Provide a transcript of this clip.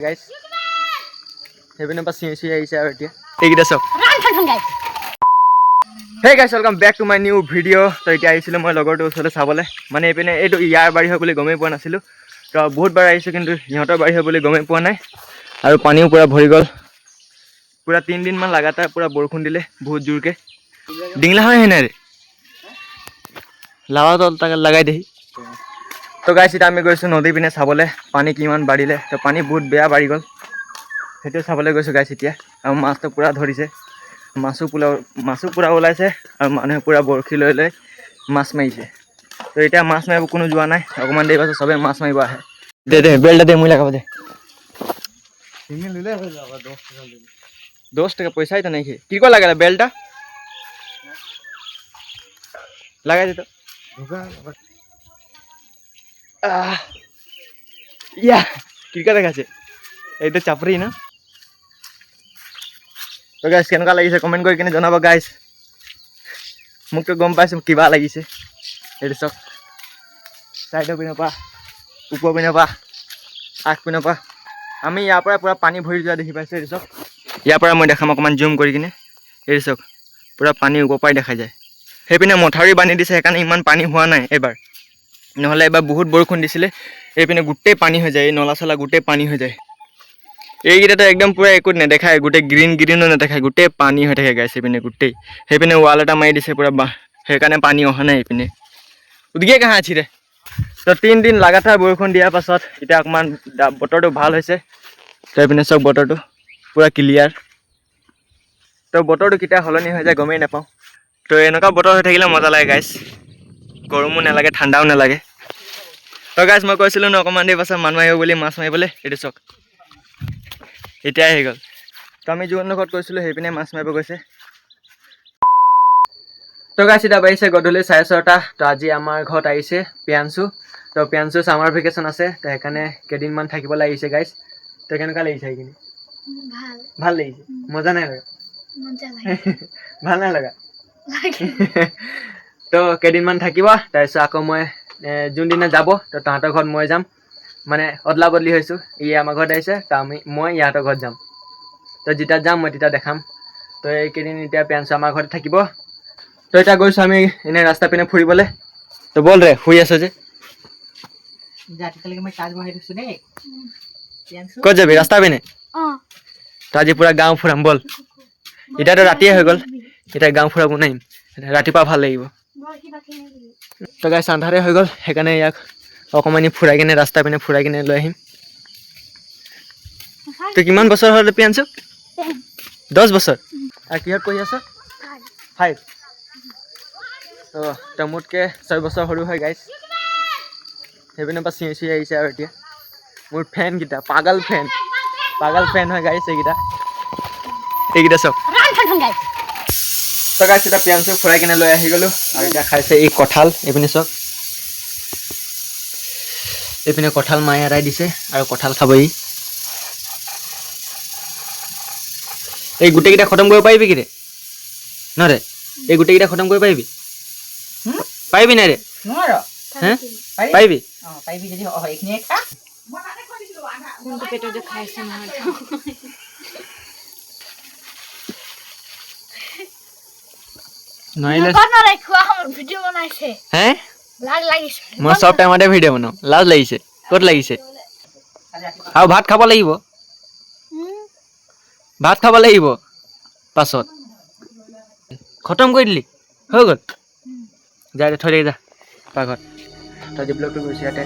guys হেভেনৰ পৰা চিঞি আহিছে আৰু এতিয়া এইকেইটা চব hey guys welcome back to my new video' তো এতিয়া আহিছিলোঁ মই লগৰটোৰ ওচৰলৈ চাবলৈ মানে এইপিনে এইটো ইয়াৰ বাৰী হয় বুলি গমেই পোৱা নাছিলোঁ তো বহুতবাৰ আহিছোঁ কিন্তু সিহঁতৰ বাৰী হয় বুলি গমেই পোৱা নাই আৰু পানীও পূৰা ভৰি গ'ল পূৰা 3 দিনমান লাগাতাৰ পূৰা বৰষুণ দিলে বহুত জোৰকৈ ডিংলা হয় নাই ৰে লাৱা তল তাকে লগাই দেহি তো গাইছ এতিয়া আমি গৈছোঁ নদী পিনে চাবলৈ পানী কিমান বাঢ়িলে তো পানী বহুত বেয়া বাঢ়ি গ'ল সেইটো চাবলৈ গৈছোঁ গাইছ এতিয়া আৰু মাছটো পূৰা ধৰিছে মাছো পূৰা ওলাইছে আৰু মানুহে পূৰা বৰশী লৈ লৈ মাছ মাৰিছে তো এতিয়া মাছ মাৰিব কোনো যোৱা নাই অকণমান দেৰি পাছত চবেই মাছ মাৰিব আহে দে বেল্ট দে মই লগাব দে 10 টাকা পইচাই তো নাই কি কল লাগে বেল্টটা লাগাই দে তো ইয়া ক্ৰিকেট দেখাইছে এইটো চাপৰি না তো গাইছ কেনেকুৱা লাগিছে কমেণ্ট কৰি কিনে জনাব গাইছ মোকতো গম পাইছোঁ কিবা লাগিছে এইটো চাওক চাইডৰ পিনৰ পৰা ওপৰ পিনৰ পৰা আগ পিনৰ পৰা আমি ইয়াৰ পৰা পূৰা পানী ভৰি যোৱা দেখি পাইছোঁ এইটো চাওক ইয়াৰ পৰা মই দেখাম অকণমান জুম কৰি কিনে এইটো চাওক পূৰা পানী ওপৰ পৰাই দেখা যায় সেইপিনে মথাউৰি বান্ধি দিছে সেইকাৰণে ইমান পানী হোৱা নাই এবাৰ নহ'লে এবাৰ বহুত বৰষুণ দিছিলে এইপিনে গোটেই পানী হৈ যায় এই নলা চলা গোটেই পানী হৈ যায় এইকেইটাতো একদম পূৰা একো নেদেখায় গোটেই গ্ৰীণো নেদেখায় গোটেই পানী হৈ থাকে গাইছে এইপিনে গোটেই সেইপিনে ৱাল এটা মাৰি দিছে পূৰা সেইকাৰণে পানী অহা নাই এইপিনে উদগিয়ে কাহা আছি ৰে তো 3 দিন লাগাতাৰ বৰষুণ দিয়াৰ পাছত এতিয়া অকণমান বতৰটো ভাল হৈছে তো এইপিনে চব বতৰটো পূৰা ক্লিয়াৰ তো বতৰটো কেতিয়া সলনি হৈ যায় গমেই নাপাওঁ তো এনেকুৱা বতৰ হৈ থাকিলে মজা লাগে গাইছ গৰমো নালাগে ঠাণ্ডাও নালাগে তো গাইছ মই কৈছিলোঁ ন অকণমান দেৰি পাছত মানুহ আহিব বুলি মাছ মাৰিবলৈ এইটো চাওক এতিয়াই আহি গ'ল তো আমি যোনটো ঘৰত কৈছিলোঁ সেইপিনে মাছ মাৰিব গৈছে তো গাইছ এতিয়া বাঢ়িছে গধূলি 6:30 তো আজি আমাৰ ঘৰত আহিছে পিয়াঞ্চু তো পিয়াঞ্চু ছামাৰ ভেকেশ্যন আছে তো সেইকাৰণে কেইদিনমান থাকিবলৈ আহিছে গাইছ তো কেনেকুৱা লাগিছে সেইখিনি ভাল লাগিছে মজা নাই লগা ভাল নাই লগা তো কেইদিনমান থাকিব তাৰপিছত আকৌ মই যোনদিনা যাব তো তাহাঁতৰ ঘৰত মই যাম মানে অদলা বদলি হৈছোঁ ই আমাৰ ঘৰত আহিছে তো মই ইহঁতৰ ঘৰত যাম তো যেতিয়া যাম মই তেতিয়া দেখাম তো এইকেইদিন এতিয়া পিয়াঞ্চু আমাৰ ঘৰত থাকিব তো এতিয়া গৈছোঁ আমি এনেই ৰাস্তা পিনে ফুৰিবলৈ তো বল ৰে শুই আছ যে ক'ত যাবি ৰাস্তা পিনে তো আজি পূৰা গাঁও ফুৰাম বল এতিয়াতো ৰাতিয়ে হৈ গ'ল এতিয়া গাঁও ফুৰাব নোৱাৰিম ৰাতিপুৱা ভাল লাগিব তো গাইছ আন্ধাৰে হৈ গ'ল সেইকাৰণে ইয়াক অকণমানি ফুৰাই কিনে ৰাস্তা পিনে ফুৰাই কিনে লৈ আহিম তো কিমান বছৰ হ'ল পিয়াঞ্চু 10 বছৰ আৰু কিহত পঢ়ি আছ 5 তো মোতকৈ 6 বছৰ সৰু হয় গাইছ সেইপিনৰ পৰা চিঞি আহিছে আৰু এতিয়া মোৰ ফেনকেইটা পাগল ফেন হয় গাইছ এইকেইটা চব তো গাইছ এতিয়া পিয়াঞ্চুক ফুৰাই কিনে লৈ আহি গ'লোঁ আৰু এতিয়া খাইছে এই কঁঠাল এইপিনে চব এইপিনে কঁঠাল মায়ে এৰাই দিছে আৰু কঁঠাল খাবহি এই গোটেইকেইটা খতম কৰিব পাৰিবি কি ৰে ন ৰে এই গোটেইকেইটা খতম কৰিব পাৰিবি নাই ৰে হে পাৰিবি মই চব টাইমতে ভিডিঅ' বনাওঁ লাজ লাগিছে ক'ত লাগিছে আৰু ভাত খাব লাগিব পাছত খতম কৰি দিলি হৈ গ'ল যা থৈ দে যা পাকঘৰত তই ব্লগটো গৈছে ইয়াতে